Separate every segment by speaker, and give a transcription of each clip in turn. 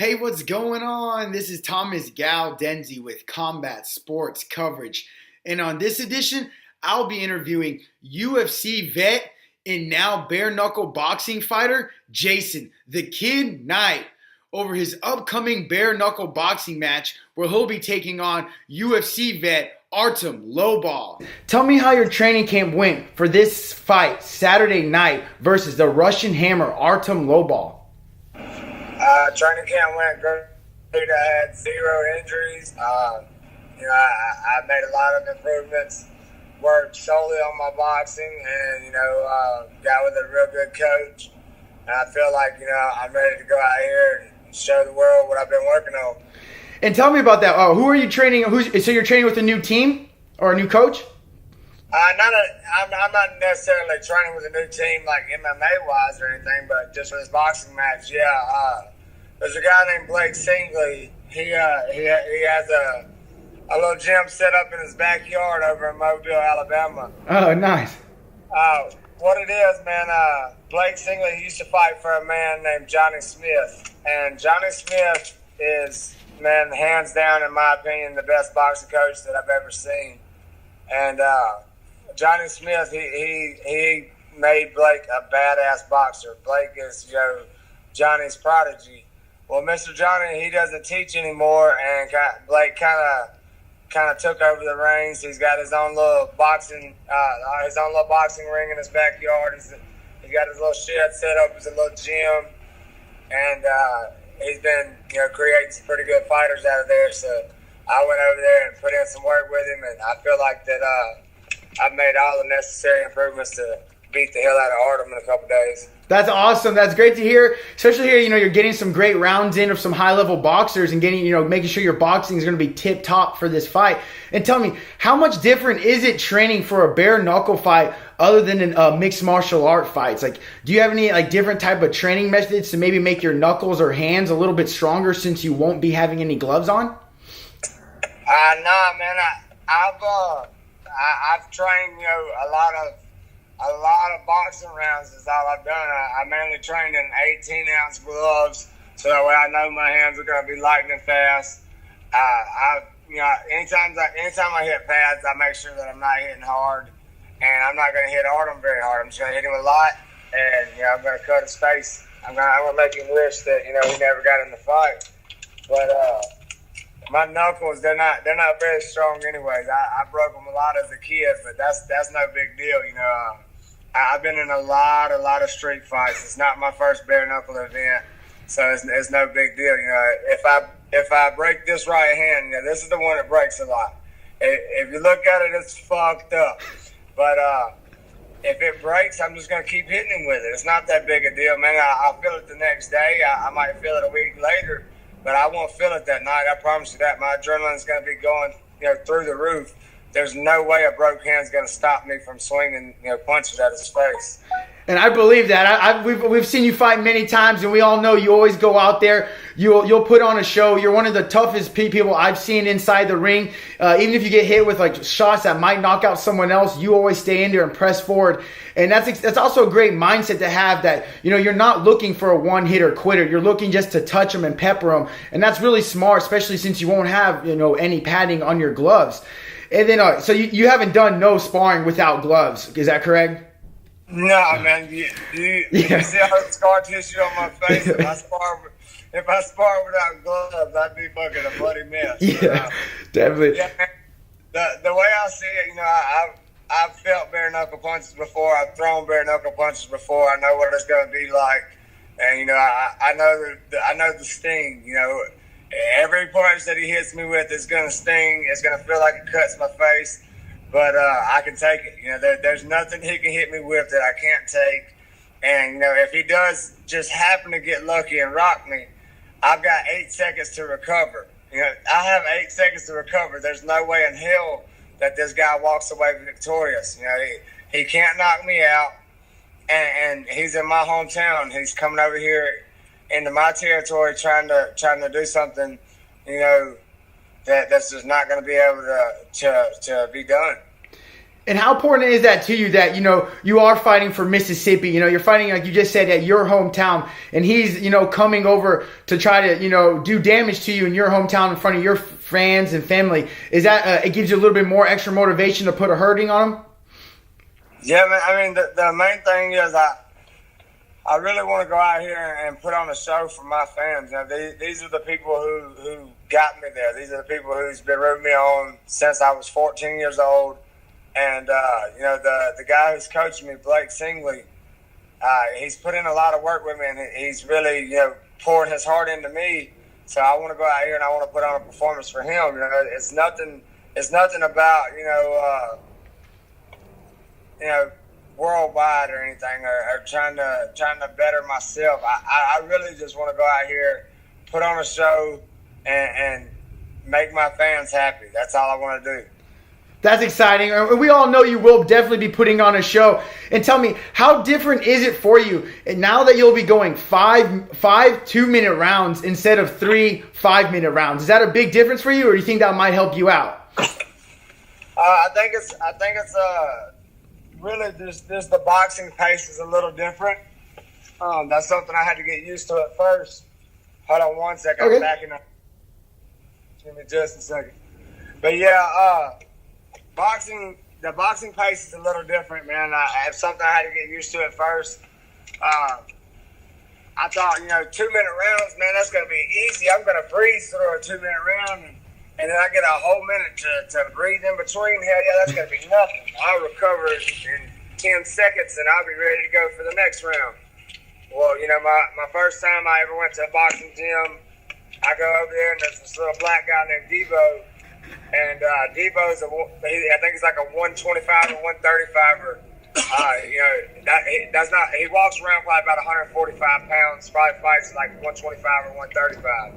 Speaker 1: Hey, what's going on? This is Thomas Galdenzi with Combat Sports Coverage. And on this edition, I'll be interviewing UFC vet and now bare knuckle boxing fighter Jason "The Kid" Knight over his upcoming bare knuckle boxing match where he'll be taking on UFC vet Artem Lobov. Tell me how your training camp went for this fight Saturday night versus the Russian Hammer Artem Lobov.
Speaker 2: Training camp went great. I had zero injuries. I made a lot of improvements. Worked solely on my boxing, and got with a real good coach. And I feel like I'm ready to go out here and show the world what I've been working on.
Speaker 1: And tell me about that. Who are you training? So you're training with a new team or a new coach?
Speaker 2: I'm not necessarily training with a new team like MMA wise or anything, but just for this boxing match, there's a guy named Blake Singley. He has a little gym set up in his backyard over in Mobile, Alabama.
Speaker 1: Oh, nice.
Speaker 2: What it is, man, Blake Singley, he used to fight for a man named Johnny Smith. And Johnny Smith is, man, hands down, in my opinion, the best boxing coach that I've ever seen. And Johnny Smith, he made Blake a badass boxer. Blake is, Johnny's prodigy. Well, Mr. Johnny, he doesn't teach anymore, and Blake kind of took over the reins. He's got his own little boxing ring in his backyard. He's got his little shed set up as a little gym, and he's been creating some pretty good fighters out of there. So I went over there and put in some work with him, and I feel like that I've made all the necessary improvements to beat the hell out of Artem in a couple days.
Speaker 1: That's awesome. That's great to hear. Especially here, you're getting some great rounds in of some high-level boxers and getting, making sure your boxing is going to be tip-top for this fight. And tell me, how much different is it training for a bare knuckle fight other than mixed martial art fights? Like, do you have any different type of training methods to maybe make your knuckles or hands a little bit stronger since you won't be having any gloves on?
Speaker 2: Nah, man. I've trained, a lot of boxing rounds is all I've done. I mainly trained in 18-ounce gloves, so that way I know my hands are going to be lightning fast. Anytime I hit pads, I make sure that I'm not hitting hard, and I'm not going to hit Artem very hard. I'm just going to hit him a lot, and I'm going to cut his face. I'm going to make him wish that he never got in the fight. But my knuckles, they're not very strong anyways. I broke them a lot as a kid, but that's no big deal. I've been in a lot of street fights. It's not my first bare knuckle event, so it's no big deal. If I break this right hand, this is the one that breaks a lot. If you look at it, it's fucked up. But if it breaks, I'm just gonna keep hitting him with it. It's not that big a deal, man. I'll feel it the next day. I might feel it a week later, but I won't feel it that night. I promise you that. My adrenaline's gonna be going, through the roof. There's no way a broke hand's going to stop me from swinging, punches at his face.
Speaker 1: And I believe that. We've seen you fight many times, and we all know you always go out there. You'll put on a show. You're one of the toughest people I've seen inside the ring. Even if you get hit with shots that might knock out someone else, you always stay in there and press forward. And that's also a great mindset to have. That you're not looking for a one-hitter quitter. You're looking just to touch them and pepper them, and that's really smart, especially since you won't have any padding on your gloves. And then, so you haven't done no sparring without gloves, is that correct?
Speaker 2: No, man. You see all the scar tissue on my face? If I spar without gloves, I'd be fucking a bloody mess.
Speaker 1: Yeah, definitely.
Speaker 2: Yeah, man. The way I see it, I've felt bare knuckle punches before. I've thrown bare knuckle punches before. I know what it's going to be like, and I know the sting. Every punch that he hits me with is going to sting. It's going to feel like it cuts my face, but I can take it. There's nothing he can hit me with that I can't take. And, if he does just happen to get lucky and rock me, I've got 8 seconds to recover. I have 8 seconds to recover. There's no way in hell that this guy walks away victorious. He can't knock me out, and he's in my hometown. He's coming over here into my territory trying to do something, that's just not going to be able to be done.
Speaker 1: And how important is that to you that, you are fighting for Mississippi? You're fighting, like you just said, at your hometown, and he's, coming over to try to, do damage to you in your hometown in front of your fans and family. Is that, it gives you a little bit more extra motivation to put a hurting on him?
Speaker 2: Yeah, man. I mean, the main thing is I really want to go out here and put on a show for my fans. These are the people who got me there. These are the people who's been rooting me on since I was 14 years old. And, the guy who's coaching me, Blake Singley, he's put in a lot of work with me, and he's really, poured his heart into me. So I want to go out here and I want to put on a performance for him. It's nothing about, worldwide or anything, or trying to better myself. I really just want to go out here, put on a show, and make my fans happy. That's all I want to do.
Speaker 1: That's exciting. We all know you will definitely be putting on a show. And tell me, how different is it for you now that you'll be going five 2-minute rounds instead of 3 5-minute rounds? Is that a big difference for you, or do you think that might help you out?
Speaker 2: I think it's really just the boxing pace is a little different. That's something I had to get used to at first. Hold on one second.
Speaker 1: Okay.
Speaker 2: I'm backing up. Give me just a second. But yeah, the boxing pace is a little different, man. It's something I had to get used to at first. I thought, 2-minute rounds, man, that's going to be easy. I'm going to breeze through a 2-minute round, and then I get a whole minute to breathe in between. Hell yeah, that's going to be nothing. I'll recover in 10 seconds, and I'll be ready to go for the next round. Well, my first time I ever went to a boxing gym, I go over there, and there's this little black guy named Debo. And Debo's I think he's like a 125 or 135er. He walks around probably about 145 pounds. Probably fights like 125 or 135.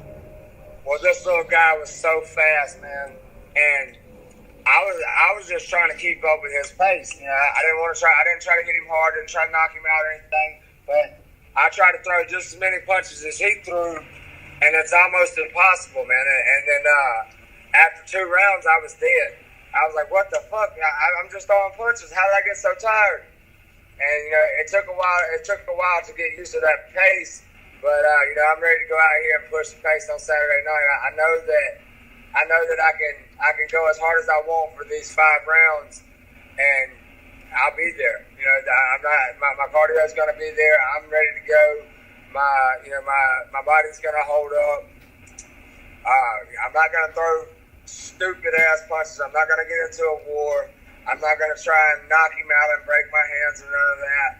Speaker 2: Well, this little guy was so fast, man, and I was just trying to keep up with his pace. I didn't try to hit him hard. Didn't try to knock him out or anything. But I tried to throw just as many punches as he threw, and it's almost impossible, man. And then after 2 rounds, I was dead. I was like, what the fuck? I'm just throwing punches. How did I get so tired? And, it took a while. It took a while to get used to that pace. But, I'm ready to go out here and push the pace on Saturday night. I know that I can go as hard as I want for these 5 rounds, and I'll be there. My cardio is going to be there. I'm ready to go. My body's going to hold up. I'm not going to throw stupid ass punches. I'm not going to get into a war. I'm not going to try and knock him out and break my hands and none of that.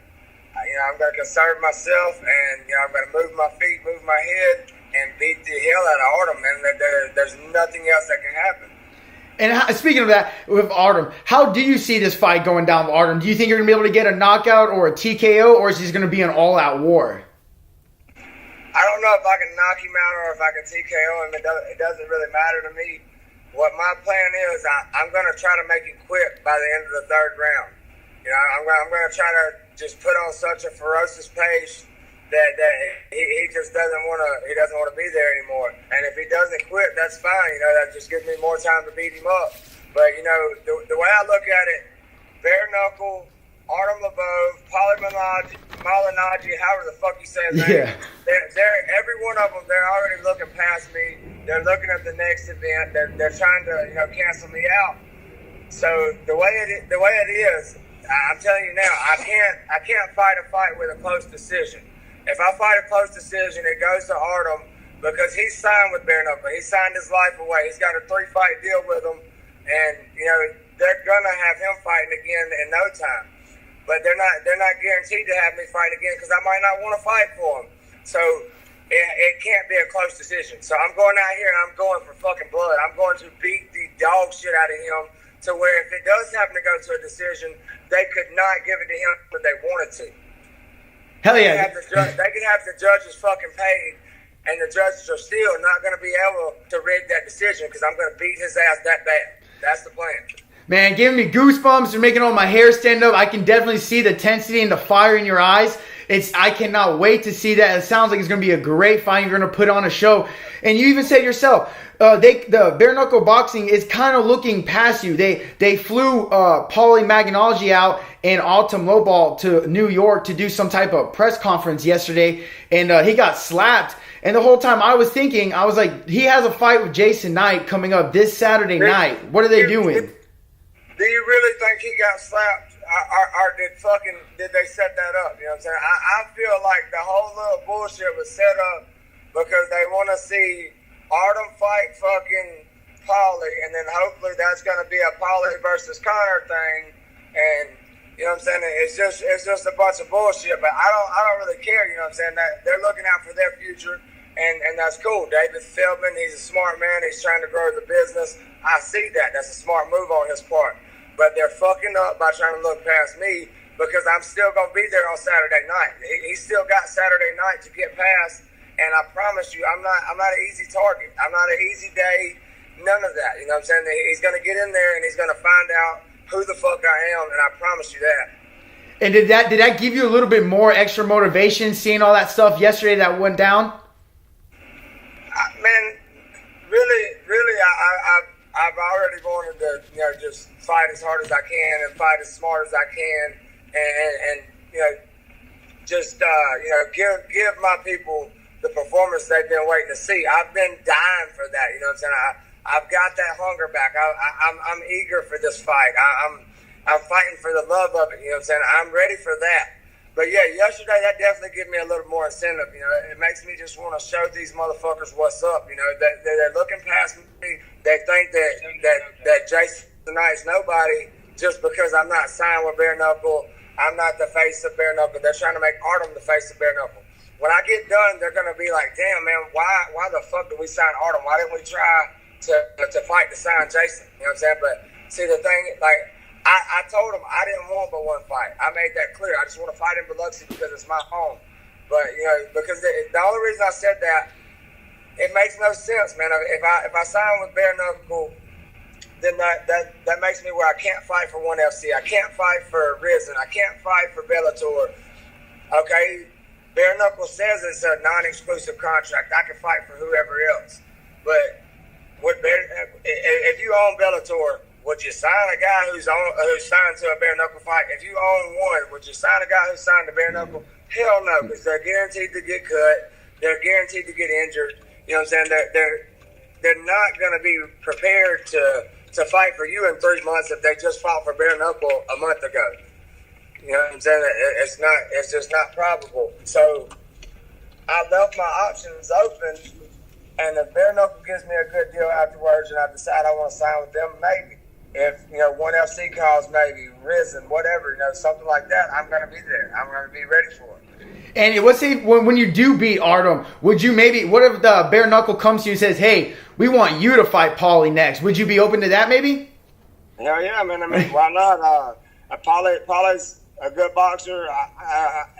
Speaker 2: I'm going to conserve myself, and I'm going to move my feet, move my head, and beat the hell out of Artem. And there's nothing else that can happen.
Speaker 1: And speaking of that, with Artem, how do you see this fight going down with Artem? Do you think you're going to be able to get a knockout or a TKO, or is this going to be an all-out war?
Speaker 2: I don't know if I can knock him out or if I can TKO him. It doesn't really matter to me. What my plan is, I'm going to try to make him quit by the end of the 3rd round. I'm going to try to just put on such a ferocious pace that he just doesn't want to be there anymore. And if he doesn't quit, that's fine. That just gives me more time to beat him up. But the way I look at it, Bare Knuckle, Artem Lobov, Paulie Malignaggi, however the fuck you say his name.
Speaker 1: Yeah.
Speaker 2: They're every one of them. They're already looking past me. They're looking at the next event. They're trying to cancel me out. So the way it is, I'm telling you now, I can't fight a fight with a close decision. If I fight a close decision, it goes to Artem because he's signed with Bare Knuckle. He signed his life away. He's got a 3-fight deal with him, and they're gonna have him fighting again in no time. But they're not guaranteed to have me fight again because I might not want to fight for him. So it can't be a close decision. So I'm going out here and I'm going for fucking blood. I'm going to beat the dog shit out of him to where if it does happen to go to a decision, they could not give it to him but they wanted to.
Speaker 1: Hell yeah.
Speaker 2: They could have the judges fucking paid, and the judges are still not going to be able to rig that decision because I'm going to beat his ass that bad. That's the plan.
Speaker 1: Man, giving me goosebumps and making all my hair stand up. I can definitely see the intensity and the fire in your eyes. I cannot wait to see that. It sounds like it's going to be a great fight. You're going to put on a show. And you even said yourself, the bare knuckle boxing is kind of looking past you. They flew Paulie Malignaggi out and Artem Lobov to New York to do some type of press conference yesterday, and he got slapped. And the whole time I was thinking, I was like, he has a fight with Jason Knight coming up this Saturday night. What are they doing?
Speaker 2: Do you really think he got slapped? Or did they set that up? You know what I'm saying? I feel like the whole little bullshit was set up because they want to see Artem fight fucking Paulie, and then hopefully that's going to be a Paulie versus Connor thing. And you know what I'm saying? It's just a bunch of bullshit. But I don't really care. You know what I'm saying? That they're looking out for their future, and that's cool. David Feldman, he's a smart man. He's trying to grow the business. I see that. That's a smart move on his part. But they're fucking up by trying to look past me because I'm still going to be there on Saturday night. He's still got Saturday night to get past, and I promise you, I'm not an easy target. I'm not an easy day, none of that. You know what I'm saying? He's going to get in there, and he's going to find out who the fuck I am, and I promise you that.
Speaker 1: And did that give you a little bit more extra motivation seeing all that stuff yesterday that went down?
Speaker 2: Man, really, I've already wanted to, just fight as hard as I can and fight as smart as I can, and just give my people the performance they've been waiting to see. I've been dying for that. You know what I'm saying? I've got that hunger back. I'm eager for this fight. I'm fighting for the love of it. You know what I'm saying? I'm ready for that. But yeah, yesterday that definitely gave me a little more incentive. You know, it makes me just want to show these motherfuckers what's up. You know, they're looking past me. They think that Jason Knight's nobody just because I'm not signed with Bare Knuckle. I'm not the face of Bare Knuckle. They're trying to make Artem the face of Bare Knuckle. When I get done, they're gonna be like, "Damn, man, why the fuck did we sign Artem? Why didn't we try to fight to sign Jason?" You know what I'm saying? But see, the thing, like, I told him I didn't want but one fight. I made that clear. I just want to fight in Biloxi because it's my home. But because the only reason I said that, it makes no sense, man. If I sign with Bare Knuckle, then that makes me where I can't fight for ONE FC. I can't fight for Risen. I can't fight for Bellator. Okay, Bare Knuckle says it's a non-exclusive contract. I can fight for whoever else. But if you own Bellator, would you sign a guy who's signed to a Bare Knuckle fight? If you own one, would you sign a guy who's signed to Bare Knuckle? Hell no, because they're guaranteed to get cut. They're guaranteed to get injured. You know what I'm saying? They're not going to be prepared to fight for you in 3 months if they just fought for Bare Knuckle a month ago. You know what I'm saying? It's just not probable. So I left my options open, and if Bare Knuckle gives me a good deal afterwards and I decide I want to sign with them, maybe. If, ONE FC calls, maybe, Risen, whatever, something like that, I'm going to be there. I'm going to be ready for it.
Speaker 1: And let's say when you do beat Artem, what if the Bare Knuckle comes to you and says, "Hey, we want you to fight Paulie next"? Would you be open to that maybe?
Speaker 2: Hell yeah, man. I mean, why not? Paulie's a good boxer.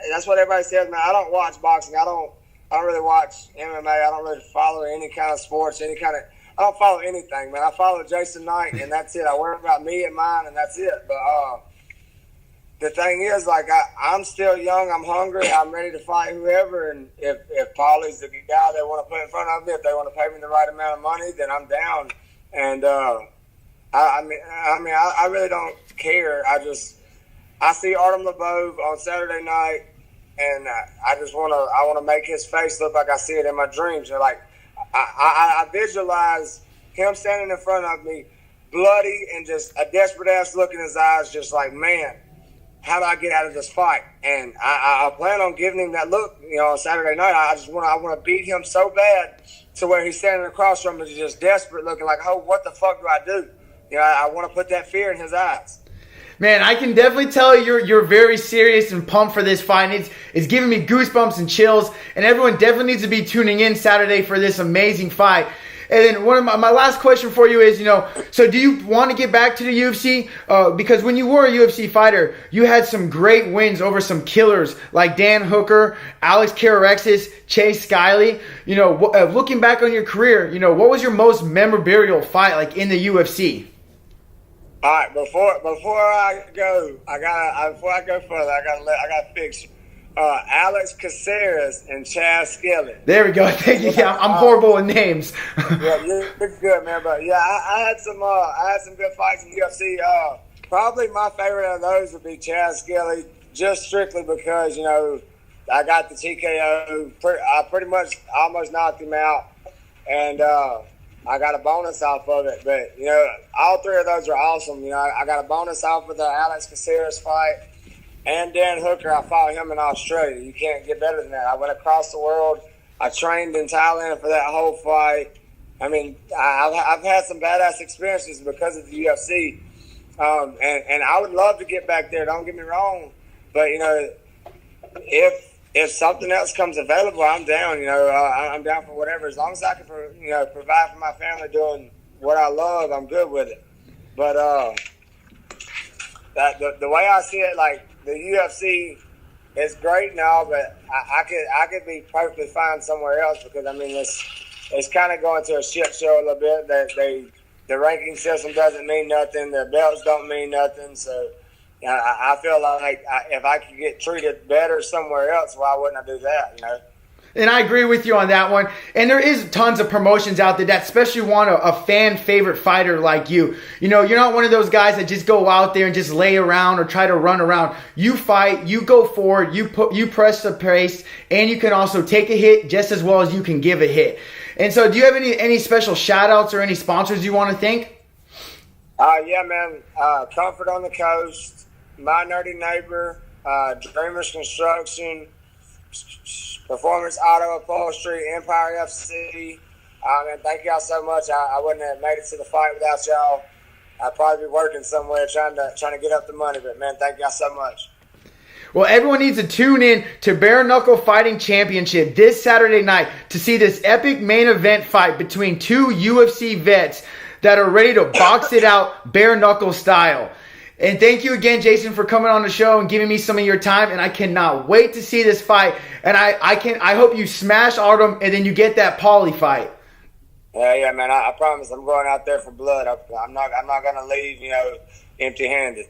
Speaker 2: That's what everybody says, man. I don't watch boxing. I don't really watch MMA. I don't really follow any kind of sports, I don't follow anything, man. I follow Jason Knight, and that's it. I worry about me and mine, and that's it. But the thing is, like, I'm still young. I'm hungry. I'm ready to fight whoever. And if Paulie's the guy they want to put in front of me, if they want to pay me the right amount of money, then I'm down. And I really don't care. I see Artem Lobov on Saturday night, and I want to make his face look like I see it in my dreams. And like, I visualize him standing in front of me, bloody and just a desperate ass look in his eyes, just like, man, how do I get out of this fight? And I plan on giving him that look, on Saturday night. I want to beat him so bad to where he's standing across from me, just desperate, looking like, oh, what the fuck do I do? I want to put that fear in his eyes.
Speaker 1: Man, I can definitely tell you're very serious and pumped for this fight. It's giving me goosebumps and chills, and everyone definitely needs to be tuning in Saturday for this amazing fight. And then one of my last question for you is, so do you want to get back to the UFC? Because when you were a UFC fighter, you had some great wins over some killers like Dan Hooker, Alex Kararexis, Chase Skyley. Looking back on your career, what was your most memorable fight like in the UFC?
Speaker 2: All right, before I go further, I gotta fix Alex Caceres and Chad Skillet.
Speaker 1: There we go. Thank you. Yeah, I'm horrible with names.
Speaker 2: Yeah, you're good, man. But yeah, I had some good fights in UFC. Probably my favorite of those would be Chad Skillet, just strictly because I got the TKO. I pretty much almost knocked him out, and I got a bonus off of it. But all three of those are awesome. I got a bonus off of the Alex Caceres fight. And Dan Hooker, I fought him in Australia. You can't get better than that. I went across the world. I trained in Thailand for that whole fight. I mean, I've had some badass experiences because of the UFC. And I would love to get back there. Don't get me wrong. But, if something else comes available, I'm down. I'm down for whatever. As long as I can, provide for my family doing what I love, I'm good with it. But the way I see it, like, the UFC is great now, but I could be perfectly fine somewhere else because it's kind of going to a shit show a little bit. That the ranking system doesn't mean nothing. The belts don't mean nothing. So I feel like if I could get treated better somewhere else, why wouldn't I do that?
Speaker 1: And I agree with you on that one. And there is tons of promotions out there that especially want a fan favorite fighter like you. You're not one of those guys that just go out there and just lay around or try to run around. You fight, you go forward, you press the pace, and you can also take a hit just as well as you can give a hit. And so do you have any special shout outs or any sponsors you want to thank?
Speaker 2: Yeah, man. Comfort on the Coast, My Nerdy Neighbor, Dreamers Construction, Performance Auto Upholstery, Empire FC. And thank y'all so much. I wouldn't have made it to the fight without y'all. I'd probably be working somewhere trying to get up the money. But man, thank y'all so much.
Speaker 1: Well, everyone needs to tune in to Bare Knuckle Fighting Championship this Saturday night to see this epic main event fight between two UFC vets that are ready to box it out bare knuckle style. And thank you again, Jason, for coming on the show and giving me some of your time. And I cannot wait to see this fight. And I hope you smash Artem and then you get that Paulie fight.
Speaker 2: Yeah, man. I promise I'm going out there for blood. I'm not going to leave, empty-handed.